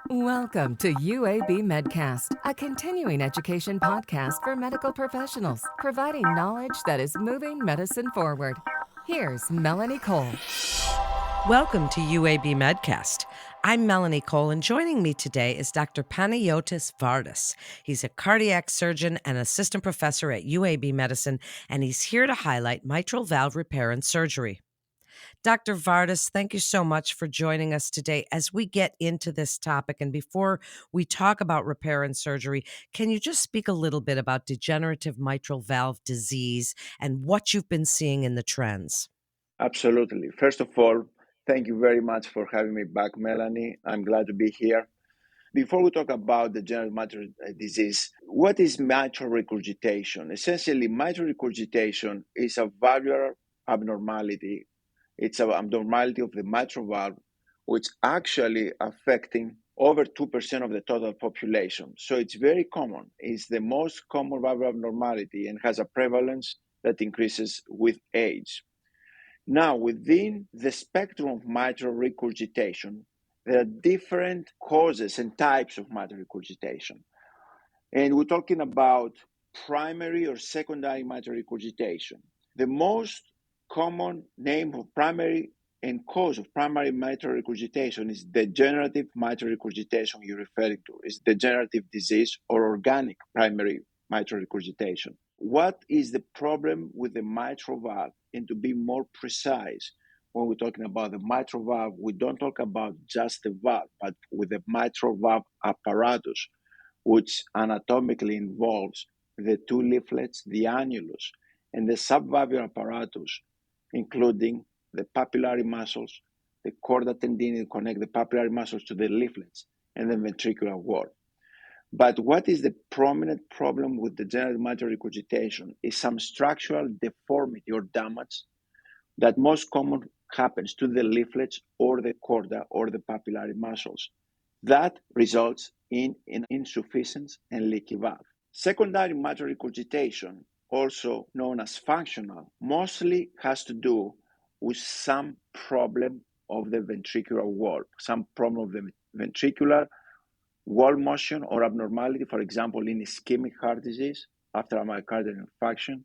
Welcome to UAB Medcast, a continuing education podcast for medical professionals, providing knowledge that is moving medicine forward. Here's Melanie Cole. Welcome to UAB Medcast. I'm Melanie Cole, and joining me today is Dr. Panayotis Vardas. He's a cardiac surgeon and assistant professor at UAB Medicine, and he's here to highlight mitral valve repair and surgery. Dr. Vardas, thank you so much for joining us today as we get into this topic. And before we talk about repair and surgery, can you just speak a little bit about degenerative mitral valve disease and what you've been seeing in the trends? Absolutely. First of all, thank you very much for having me back, Melanie. I'm glad to be here. Before we talk about the degenerative mitral disease, what is mitral regurgitation? Essentially, mitral regurgitation is a valvular abnormality. It's an abnormality of the mitral valve, which actually affecting over 2% of the total population. So it's very common. It's the most common valvular abnormality and has a prevalence that increases with age. Now, within the spectrum of mitral regurgitation, there are different causes and types of mitral regurgitation. And we're talking about primary or secondary mitral regurgitation. The most common name of primary and cause of primary mitral regurgitation is degenerative mitral regurgitation you're referring to. It's degenerative disease or organic primary mitral regurgitation. What is the problem with the mitral valve? And to be more precise, when we're talking about the mitral valve, we don't talk about just the valve, but with the mitral valve apparatus, which anatomically involves the two leaflets, the annulus, and the subvalvular apparatus, including the papillary muscles, the chorda tendineae that connect the papillary muscles to the leaflets, and the ventricular wall. But what is the prominent problem with degenerative mitral regurgitation is some structural deformity or damage that most common happens to the leaflets or the chorda or the papillary muscles. That results in insufficiency and leaky valve. Secondary mitral regurgitation, also known as functional, mostly has to do with some problem of the ventricular wall, some problem of the ventricular wall motion or abnormality, for example, in ischemic heart disease after a myocardial infarction,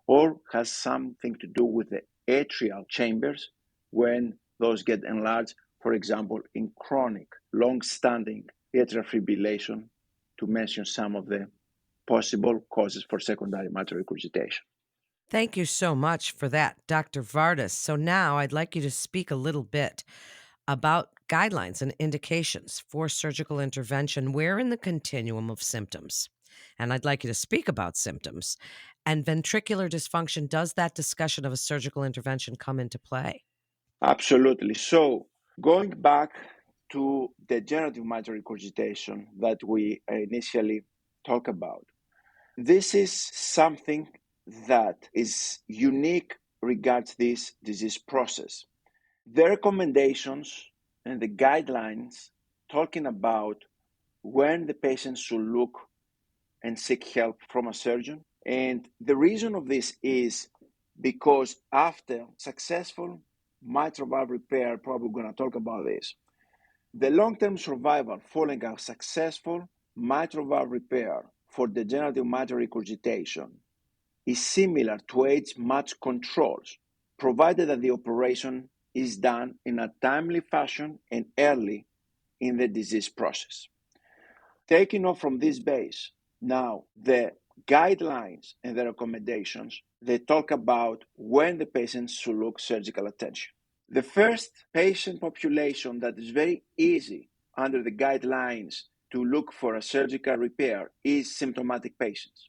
or has something to do with the atrial chambers when those get enlarged, for example, in chronic, long-standing atrial fibrillation, to mention some of the possible causes for secondary mitral regurgitation. Thank you so much for that, Dr. Vardas. So now I'd like you to speak a little bit about guidelines and indications for surgical intervention. Where in the continuum of symptoms? And I'd like you to speak about symptoms. And ventricular dysfunction, does that discussion of a surgical intervention come into play? Absolutely. So going back to degenerative mitral regurgitation that we initially talked about, this is something that is unique regards this disease process. The recommendations and the guidelines talking about when the patient should look and seek help from a surgeon. And the reason of this is because after successful mitral valve repair, probably going to talk about this, the long-term survival following a successful mitral valve repair for degenerative mitral regurgitation is similar to age-matched controls, provided that the operation is done in a timely fashion and early in the disease process. Taking off from this base, now the guidelines and the recommendations, they talk about when the patient should look surgical attention. The first patient population that is very easy under the guidelines to look for a surgical repair is symptomatic patients.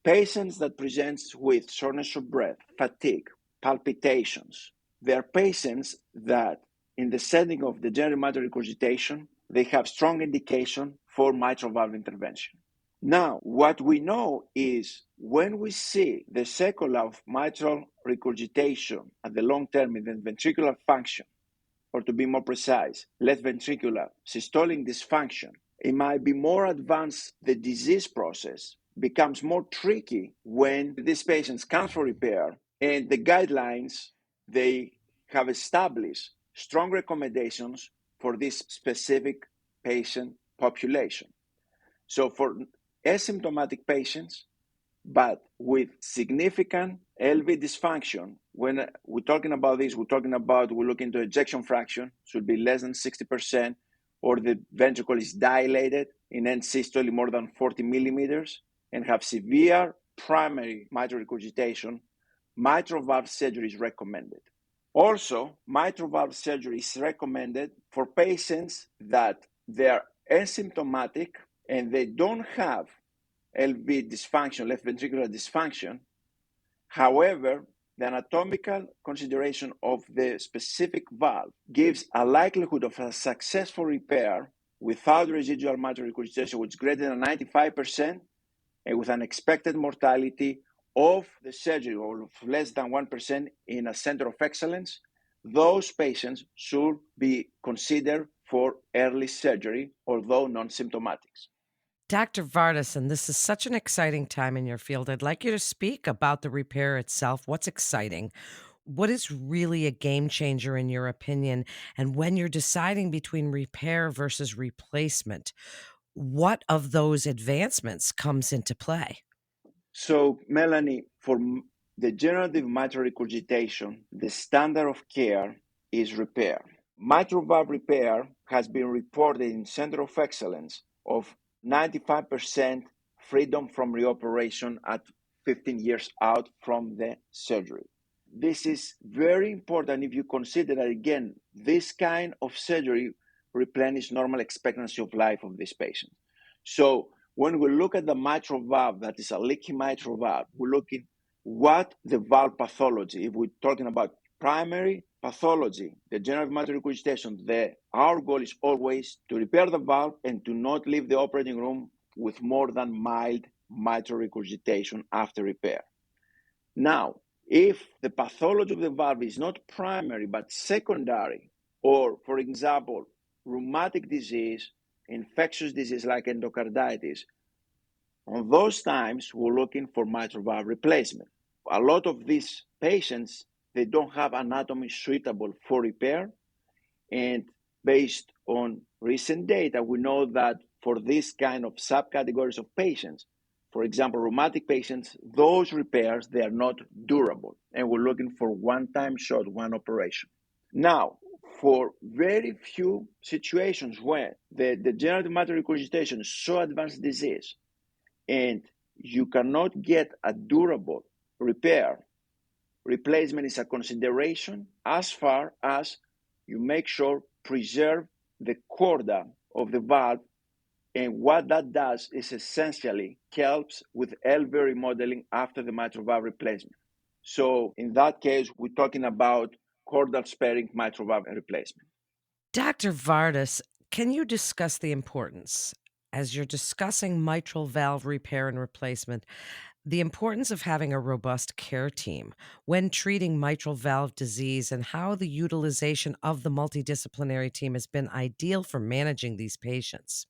Patients that present with shortness of breath, fatigue, palpitations. They are patients that in the setting of degenerative mitral regurgitation, they have strong indication for mitral valve intervention. Now, what we know is when we see the sequela of mitral regurgitation at the long term in the ventricular function, or to be more precise, left ventricular systolic dysfunction, it might be more advanced. The disease process becomes more tricky when these patients come for repair, and the guidelines, they have established strong recommendations for this specific patient population. So for asymptomatic patients, but with significant LV dysfunction, when we're talking about this, we're looking to ejection fraction, should be less than 60%, or the ventricle is dilated in end systole more than 40 millimeters, and have severe primary mitral regurgitation, mitral valve surgery is recommended. Also, mitral valve surgery is recommended for patients that they are asymptomatic and they don't have LV dysfunction, left ventricular dysfunction. However, the anatomical consideration of the specific valve gives a likelihood of a successful repair without residual mitral regurgitation, which is greater than 95%, and with an expected mortality of the surgery of less than 1% in a center of excellence. Those patients should be considered for early surgery, although non-symptomatic. Dr. Vardas, and this is such an exciting time in your field. I'd like you to speak about the repair itself. What's exciting? What is really a game changer in your opinion? And when you're deciding between repair versus replacement, what of those advancements comes into play? So, Melanie, for degenerative mitral regurgitation, the standard of care is repair. Mitral valve repair has been reported in center of excellence of 95% freedom from reoperation at 15 years out from the surgery. This is very important if you consider that, again, this kind of surgery replenishes normal expectancy of life of this patient. So when we look at the mitral valve, that is a leaky mitral valve, we're looking what the valve pathology, if we're talking about primary pathology, degenerative mitral regurgitation, our goal is always to repair the valve and to not leave the operating room with more than mild mitral regurgitation after repair. Now, if the pathology of the valve is not primary but secondary, or for example, rheumatic disease, infectious disease like endocarditis, on those times we're looking for mitral valve replacement. A lot of these patients, they don't have anatomy suitable for repair, and based on recent data, we know that for this kind of subcategories of patients, for example, rheumatic patients, those repairs, they are not durable, and we're looking for one-time shot, one operation. Now, for very few situations where the degenerative mitral regurgitation is so advanced disease and you cannot get a durable repair, replacement is a consideration as far as you make sure preserve the chorda of the valve, and what that does is essentially helps with LV remodeling after the mitral valve replacement. So in that case, we're talking about chordal sparing mitral valve replacement. Dr. Vardas, can you discuss the importance, as you're discussing mitral valve repair and replacement, the importance of having a robust care team when treating mitral valve disease and how the utilization of the multidisciplinary team has been ideal for managing these patients?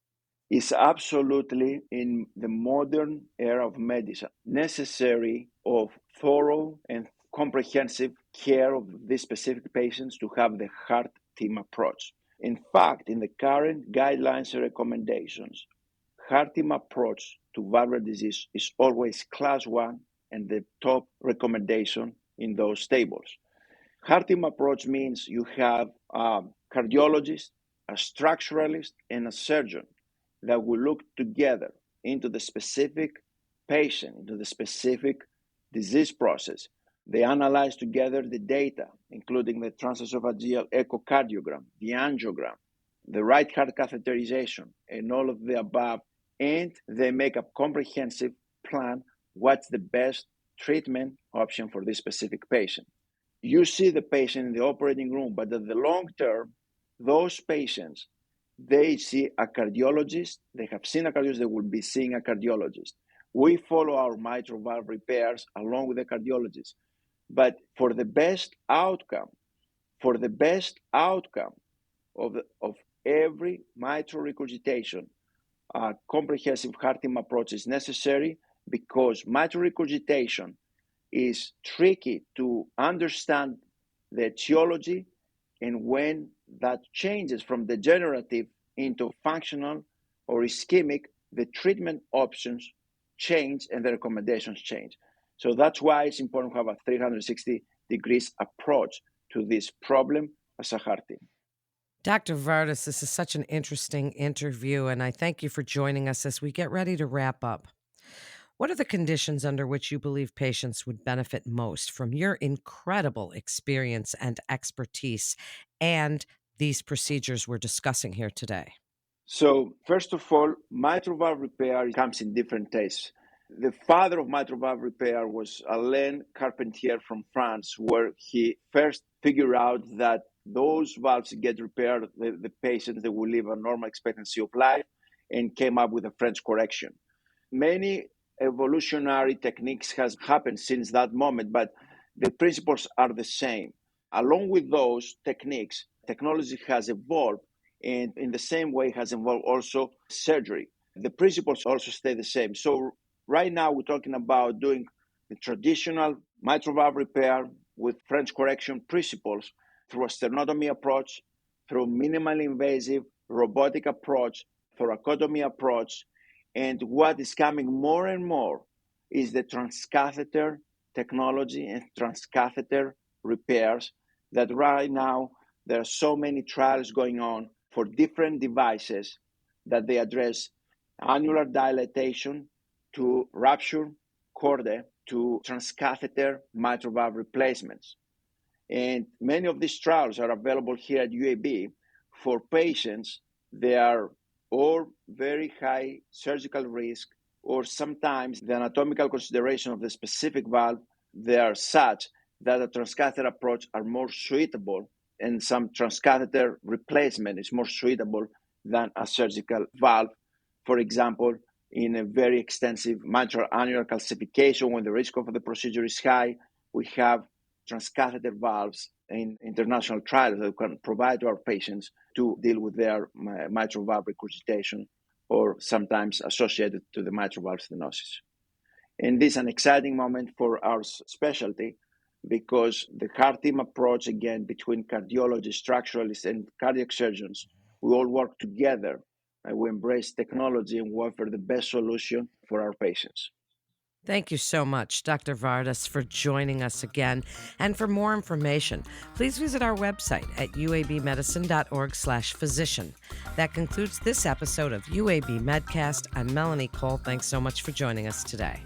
Is absolutely in the modern era of medicine necessary of thorough and comprehensive care of these specific patients to have the heart team approach. In fact, in the current guidelines and recommendations, heart team approach to valvular disease is always class 1 and the top recommendation in those tables. Heart team approach means you have a cardiologist, a structuralist, and a surgeon that will look together into the specific patient, into the specific disease process. They analyze together the data, including the transesophageal echocardiogram, the angiogram, the right heart catheterization, and all of the above, and they make a comprehensive plan what's the best treatment option for this specific patient. You see the patient in the operating room, but at the long term, those patients, they see a cardiologist, they have seen a cardiologist, they will be seeing a cardiologist. We follow our mitral valve repairs along with the cardiologist. But for the best outcome of every mitral regurgitation, a comprehensive heart team approach is necessary, because mitral regurgitation is tricky to understand the etiology, and when that changes from degenerative into functional or ischemic, the treatment options change and the recommendations change. So that's why it's important to have a 360 degrees approach to this problem as a heart team. Dr. Vardas, this is such an interesting interview, and I thank you for joining us as we get ready to wrap up. What are the conditions under which you believe patients would benefit most from your incredible experience and expertise and these procedures we're discussing here today? So, first of all, mitral valve repair comes in different tastes. The father of mitral valve repair was Alain Carpentier from France, where he first figured out that those valves get repaired, the patients that will live a normal expectancy of life, and came up with a French correction. Many evolutionary techniques has happened since that moment, but the principles are the same. Along with those techniques, technology has evolved, and in the same way has evolved also surgery. The principles also stay the same. So right now we're talking about doing the traditional mitral valve repair with French correction principles through a sternotomy approach, through minimally invasive robotic approach, thoracotomy approach, and what is coming more and more is the transcatheter technology and transcatheter repairs that right now there are so many trials going on for different devices that they address annular dilatation to rupture chordae to transcatheter mitral valve replacements. And many of these trials are available here at UAB for patients. They are or very high surgical risk, or sometimes the anatomical consideration of the specific valve, they are such that a transcatheter approach are more suitable, and some transcatheter replacement is more suitable than a surgical valve. For example, in a very extensive mitral annular calcification, when the risk of the procedure is high, we have transcatheter valves in international trials that we can provide to our patients to deal with their mitral valve regurgitation or sometimes associated to the mitral valve stenosis. And this is an exciting moment for our specialty because the heart team approach, again, between cardiologists, structuralists, and cardiac surgeons, we all work together and we embrace technology and we offer the best solution for our patients. Thank you so much, Dr. Vardas, for joining us again. And for more information, please visit our website at uabmedicine.org/physician. That concludes this episode of UAB Medcast. I'm Melanie Cole. Thanks so much for joining us today.